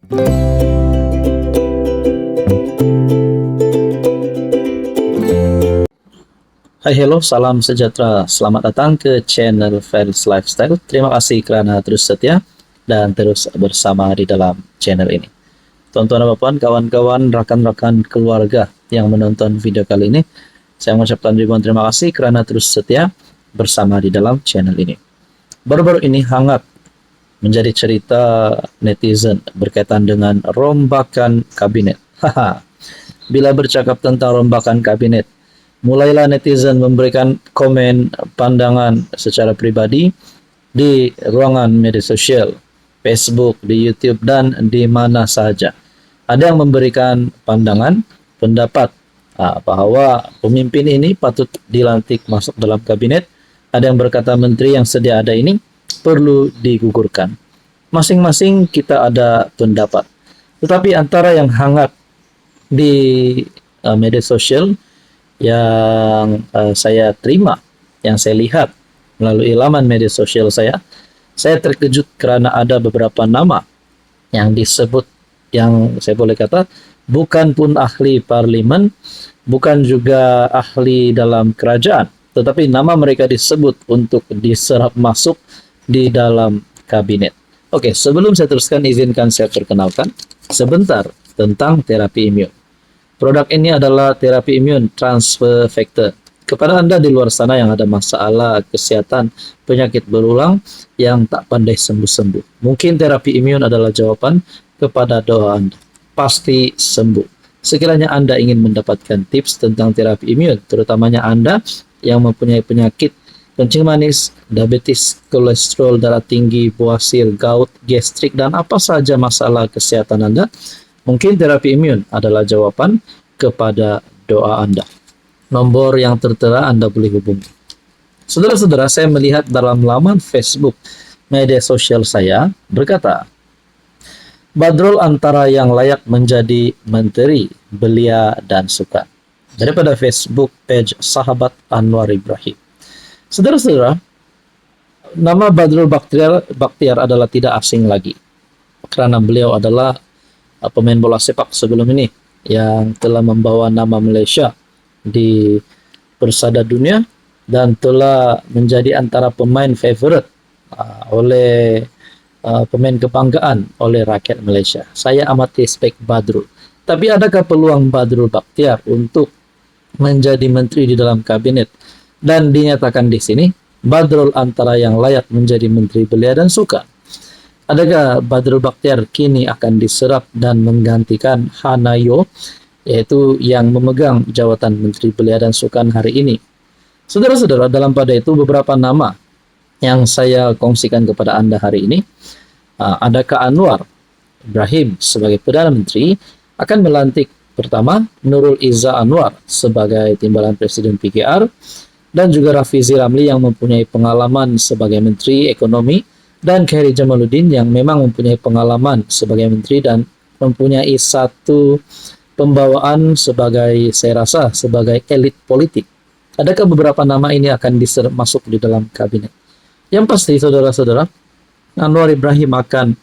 Hai, hello, salam sejahtera. Selamat datang ke channel Fels Lifestyle. Terima kasih kerana terus setia dan terus bersama di dalam channel ini. Tuan-tuan dan puan, kawan-kawan, rakan-rakan keluarga yang menonton video kali ini, saya mengucapkan ribuan terima kasih kerana terus setia bersama di dalam channel ini. Baru-baru ini hangat menjadi cerita netizen berkaitan dengan rombakan kabinet. Bila bercakap tentang rombakan kabinet, mulailah netizen memberikan komen pandangan secara pribadi di ruangan media sosial, Facebook, di YouTube, dan di mana sahaja. Ada yang memberikan pandangan, pendapat bahawa pemimpin ini patut dilantik masuk dalam kabinet. Ada yang berkata menteri yang sedia ada ini perlu digugurkan. Masing-masing kita ada pendapat. Tetapi antara yang hangat di media sosial yang saya terima, yang saya lihat melalui laman media sosial saya terkejut kerana ada beberapa nama yang disebut, yang saya boleh kata bukan pun ahli parlimen, bukan juga ahli dalam kerajaan, tetapi nama mereka disebut untuk diserap masuk di dalam kabinet. Oke, sebelum saya teruskan, izinkan saya perkenalkan sebentar tentang terapi imun. Produk ini adalah terapi imun transfer factor. Kepada Anda di luar sana yang ada masalah kesihatan, penyakit berulang yang tak pandai sembuh-sembuh, mungkin terapi imun adalah jawaban kepada doa Anda. Pasti sembuh. Sekiranya Anda ingin mendapatkan tips tentang terapi imun, terutamanya Anda yang mempunyai penyakit kencing manis, diabetes, kolesterol darah tinggi, bawasir, gout, gastrik, dan apa saja masalah kesihatan Anda, mungkin terapi imun adalah jawaban kepada doa Anda. Nomor yang tertera Anda boleh hubungi. Saudara-saudara, saya melihat dalam laman Facebook media sosial saya berkata, Badrul antara yang layak menjadi menteri, belia dan suka. Daripada Facebook page Sahabat Anwar Ibrahim. Saudara-saudara, nama Badrul Bakhtiar adalah tidak asing lagi, kerana beliau adalah pemain bola sepak sebelum ini yang telah membawa nama Malaysia di persada dunia dan telah menjadi antara pemain favorit oleh pemain kebanggaan oleh rakyat Malaysia. Saya amat respect Badrul. Tapi adakah peluang Badrul Bakhtiar untuk menjadi menteri di dalam kabinet? Dan dinyatakan di sini Badrul antara yang layak menjadi menteri belia dan suka. Adakah Badrul Bakhtiar kini akan diserap dan menggantikan Hanayo, yaitu yang memegang jawatan Menteri Belia dan Sukan hari ini? Saudara-saudara, dalam pada itu beberapa nama yang saya kongsikan kepada Anda hari ini. Adakah Anwar Ibrahim sebagai Perdana Menteri akan melantik pertama Nurul Izzah Anwar sebagai Timbalan Presiden PKR, dan juga Rafizi Ramli yang mempunyai pengalaman sebagai Menteri Ekonomi, dan Khairy Jamaluddin yang memang mempunyai pengalaman sebagai menteri dan mempunyai satu pembawaan sebagai, saya rasa, sebagai elit politik. Adakah beberapa nama ini akan diserap masuk di dalam kabinet? Yang pasti, saudara-saudara, Anwar Ibrahim akan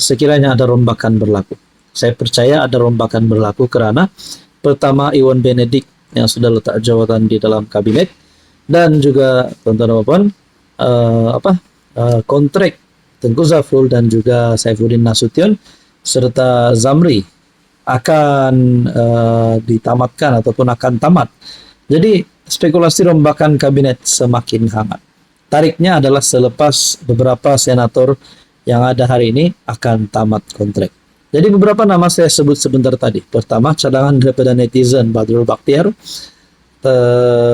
sekiranya ada rombakan berlaku. Saya percaya ada rombakan berlaku kerana pertama Iwan Benedik yang sudah letak jawatan di dalam kabinet, dan juga tuan-tuan dan puan, kontrak Tengku Zafrul dan juga Saifuddin Nasution serta Zamri akan ditamatkan ataupun akan tamat. Jadi spekulasi rombakan kabinet semakin hangat. Tariknya adalah selepas beberapa senator yang ada hari ini akan tamat kontrak. Jadi beberapa nama saya sebut sebentar tadi. Pertama, cadangan daripada netizen Badrul Bakhtiar,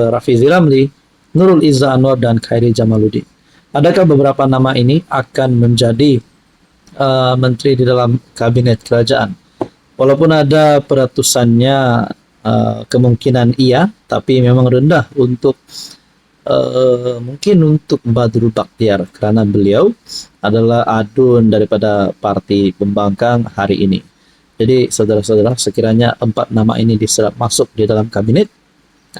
Rafizi Ramli, Nurul Izzah Anwar, dan Khairy Jamaluddin. Adakah beberapa nama ini akan menjadi menteri di dalam kabinet kerajaan? Walaupun ada peratusannya kemungkinan iya, tapi memang rendah untuk mungkin untuk Badrul Bakhtiar kerana beliau adalah adun daripada parti pembangkang hari ini. Jadi saudara-saudara, sekiranya 4 nama ini diserap masuk di dalam kabinet,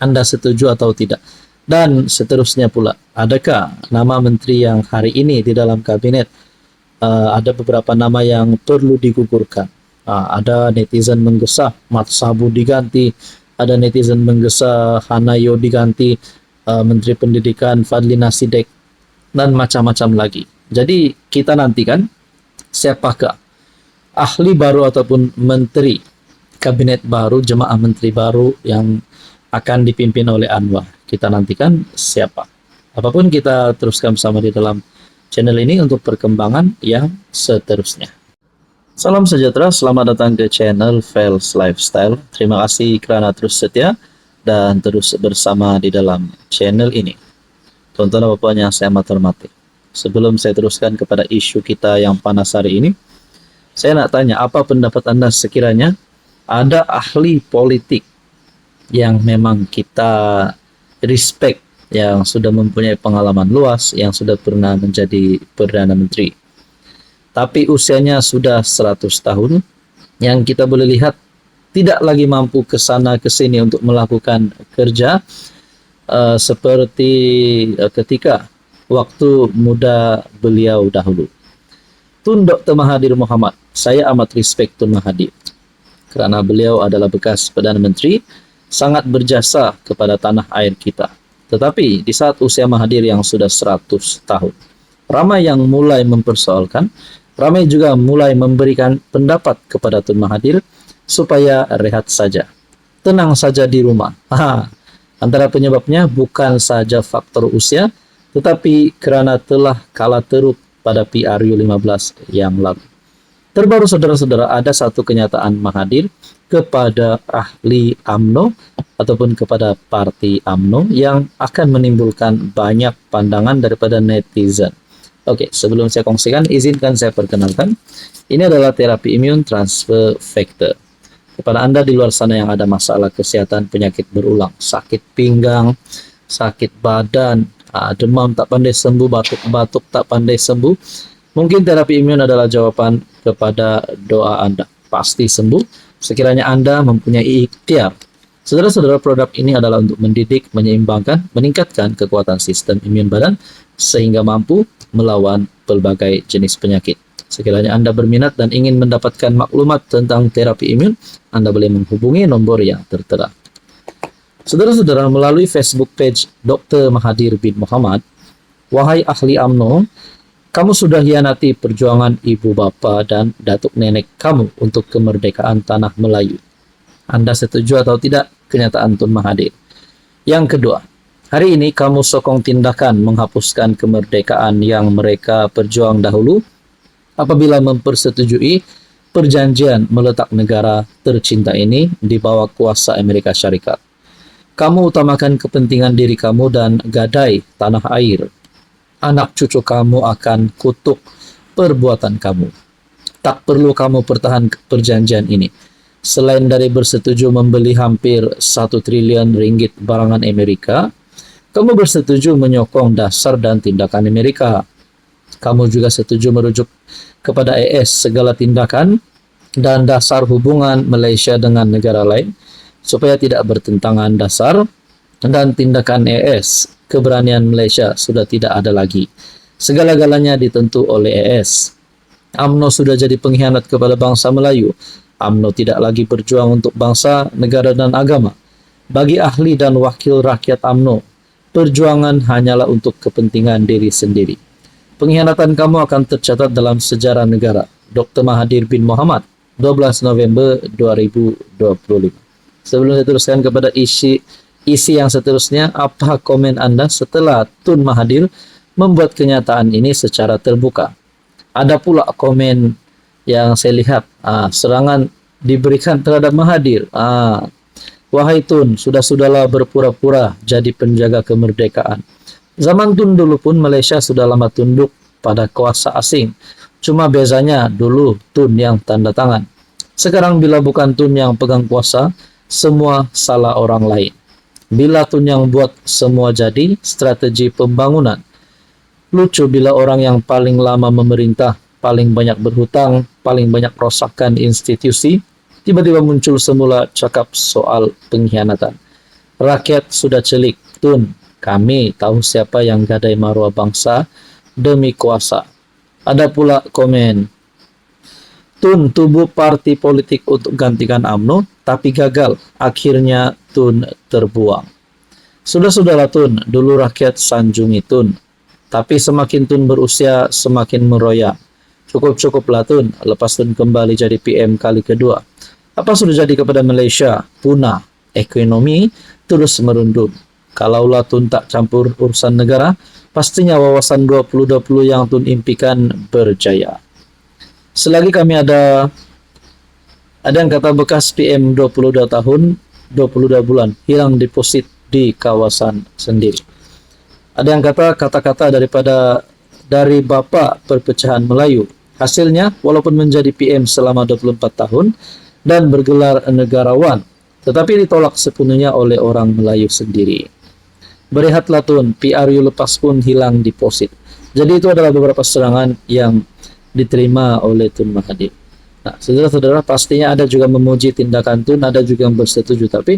Anda setuju atau tidak? Dan seterusnya pula, adakah nama menteri yang hari ini di dalam kabinet ada beberapa nama yang perlu digugurkan. Ada netizen menggesa Mat Sabu diganti, ada netizen menggesa Hanayo diganti, Menteri Pendidikan Fadlina Sidek, dan macam-macam lagi. Jadi kita nantikan siapakah ahli baru ataupun menteri kabinet baru, jemaah menteri baru yang akan dipimpin oleh Anwar. Kita nantikan siapa. Apapun kita teruskan bersama di dalam channel ini untuk perkembangan yang seterusnya. Salam sejahtera, selamat datang ke channel Fels Lifestyle. Terima kasih kerana terus setia dan terus bersama di dalam channel ini. Tuan-tuan dan puan yang saya amat hormati, sebelum saya teruskan kepada isu kita yang panas hari ini, saya nak tanya, apa pendapat Anda sekiranya ada ahli politik yang memang kita respect, yang sudah mempunyai pengalaman luas, yang sudah pernah menjadi Perdana Menteri, tapi usianya sudah 100 tahun, yang kita boleh lihat tidak lagi mampu ke sana ke sini untuk melakukan kerja seperti ketika waktu muda beliau dahulu. Tun Dr. Mahathir Mohamad, saya amat respect Tun Mahathir kerana beliau adalah bekas Perdana Menteri, sangat berjasa kepada tanah air kita. Tetapi di saat usia Mahathir yang sudah 100 tahun, ramai yang mulai mempersoalkan, ramai juga mulai memberikan pendapat kepada Tun Mahathir supaya rehat saja, tenang saja di rumah. Antara penyebabnya bukan saja faktor usia, tetapi kerana telah kalah teruk pada PRU 15 yang lalu. Terbaru saudara-saudara, ada satu kenyataan Mahathir kepada ahli UMNO ataupun kepada parti UMNO yang akan menimbulkan banyak pandangan daripada netizen. Oke, sebelum saya kongsikan, izinkan saya perkenalkan. Ini adalah terapi imun transfer factor. Kepada Anda di luar sana yang ada masalah kesehatan, penyakit berulang, sakit pinggang, sakit badan, demam tak pandai sembuh, batuk-batuk tak pandai sembuh, mungkin terapi imun adalah jawaban kepada doa Anda. Pasti sembuh sekiranya Anda mempunyai ikhtiar. Saudara-saudara, produk ini adalah untuk mendidik, menyeimbangkan, meningkatkan kekuatan sistem imun badan sehingga mampu melawan pelbagai jenis penyakit. Sekiranya Anda berminat dan ingin mendapatkan maklumat tentang terapi imun, Anda boleh menghubungi nombor yang tertera. Saudara-saudara, melalui Facebook page Dr. Mahathir bin Mohamad, wahai ahli UMNO, kamu sudah hianati perjuangan ibu bapa dan datuk nenek kamu untuk kemerdekaan tanah Melayu. Anda setuju atau tidak kenyataan Tun Mahathir? Yang kedua, hari ini kamu sokong tindakan menghapuskan kemerdekaan yang mereka perjuang dahulu apabila mempersetujui perjanjian meletak negara tercinta ini di bawah kuasa Amerika Syarikat. Kamu utamakan kepentingan diri kamu dan gadai tanah air. Anak cucu kamu akan kutuk perbuatan kamu. Tak perlu kamu pertahan perjanjian ini. Selain dari bersetuju membeli hampir 1 triliun ringgit barangan Amerika, kamu bersetuju menyokong dasar dan tindakan Amerika. Kamu juga setuju merujuk kepada ES segala tindakan dan dasar hubungan Malaysia dengan negara lain supaya tidak bertentangan dasar dan tindakan ES. Keberanian Malaysia sudah tidak ada lagi. Segala-galanya ditentu oleh ES. UMNO sudah jadi pengkhianat kepada bangsa Melayu. UMNO tidak lagi berjuang untuk bangsa, negara dan agama. Bagi ahli dan wakil rakyat UMNO, perjuangan hanyalah untuk kepentingan diri sendiri. Pengkhianatan kamu akan tercatat dalam sejarah negara. Dr. Mahathir bin Mohamad, 12 November 2025. Sebelum saya teruskan kepada isi yang seterusnya, apa komen Anda setelah Tun Mahathir membuat kenyataan ini secara terbuka? Ada pula komen yang saya lihat, serangan diberikan terhadap Mahathir. Wahai Tun, sudahlah berpura-pura jadi penjaga kemerdekaan. Zaman Tun dulu pun Malaysia sudah lama tunduk pada kuasa asing. Cuma bezanya dulu Tun yang tanda tangan. Sekarang bila bukan Tun yang pegang kuasa, semua salah orang lain. Bila Tun yang buat semua jadi, strategi pembangunan. Lucu bila orang yang paling lama memerintah, paling banyak berhutang, paling banyak rosakkan institusi, tiba-tiba muncul semula cakap soal pengkhianatan. Rakyat sudah celik, Tun, kami tahu siapa yang gadai maruah bangsa demi kuasa. Ada pula komen, Tun tubuh parti politik untuk gantikan UMNO, tapi gagal. Akhirnya Tun terbuang. Sudah-sudahlah Tun, dulu rakyat sanjungi Tun. Tapi semakin Tun berusia, semakin meroyak. Cukup-cukuplah Tun, lepas Tun kembali jadi PM kali kedua. Apa sudah jadi kepada Malaysia? Punah. Ekonomi terus merunduk. Kalaulah Tun tak campur urusan negara, pastinya wawasan 2020 yang Tun impikan berjaya. Selagi kami ada yang kata bekas PM 22 tahun, 22 bulan, hilang deposit di kawasan sendiri. Ada yang kata kata-kata dari Bapak Perpecahan Melayu. Hasilnya, walaupun menjadi PM selama 24 tahun dan bergelar negarawan, tetapi ditolak sepenuhnya oleh orang Melayu sendiri. Berehatlah Tun, PRU lepas pun hilang deposit. Jadi itu adalah beberapa serangan yang diterima oleh Tun Mahathir. Nah, saudara-saudara, pastinya ada juga memuji tindakan Tun, ada juga yang bersetuju. Tapi,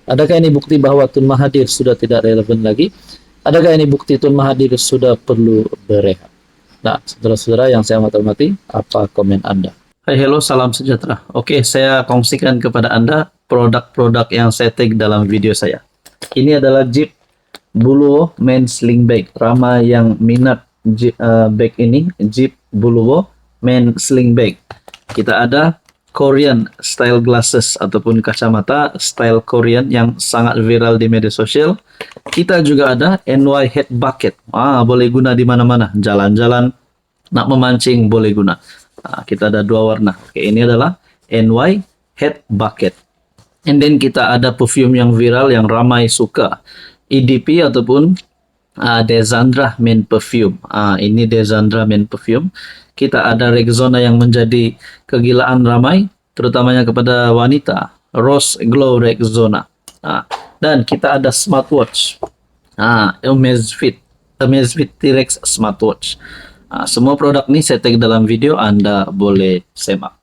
adakah ini bukti bahwa Tun Mahathir sudah tidak relevan lagi? Adakah ini bukti Tun Mahathir sudah perlu berehat? Nah, saudara-saudara yang saya hormati, apa komen Anda? Hai, hello, salam sejahtera. Oke, saya kongsikan kepada Anda produk-produk yang saya tag dalam video saya. Ini adalah Jeep Buluwo Men Sling Bag. Ramai yang minat bag ini, Jeep Buluwo Men Sling Bag. Kita ada Korean style glasses ataupun kacamata style Korean yang sangat viral di media sosial. Kita juga ada NY Head Bucket. Boleh guna di mana-mana. Jalan-jalan, nak memancing boleh guna. Kita ada dua warna. Oke, ini adalah NY Head Bucket. And then kita ada perfume yang viral yang ramai suka. EDP ataupun Desandra Men Perfume. Ini Desandra Men Perfume. Kita ada Rexona yang menjadi kegilaan ramai, terutamanya kepada wanita. Rose Glow Rexona. Dan kita ada smartwatch. Amazfit T-Rex Smartwatch. Semua produk ini saya tag dalam video, Anda boleh semak.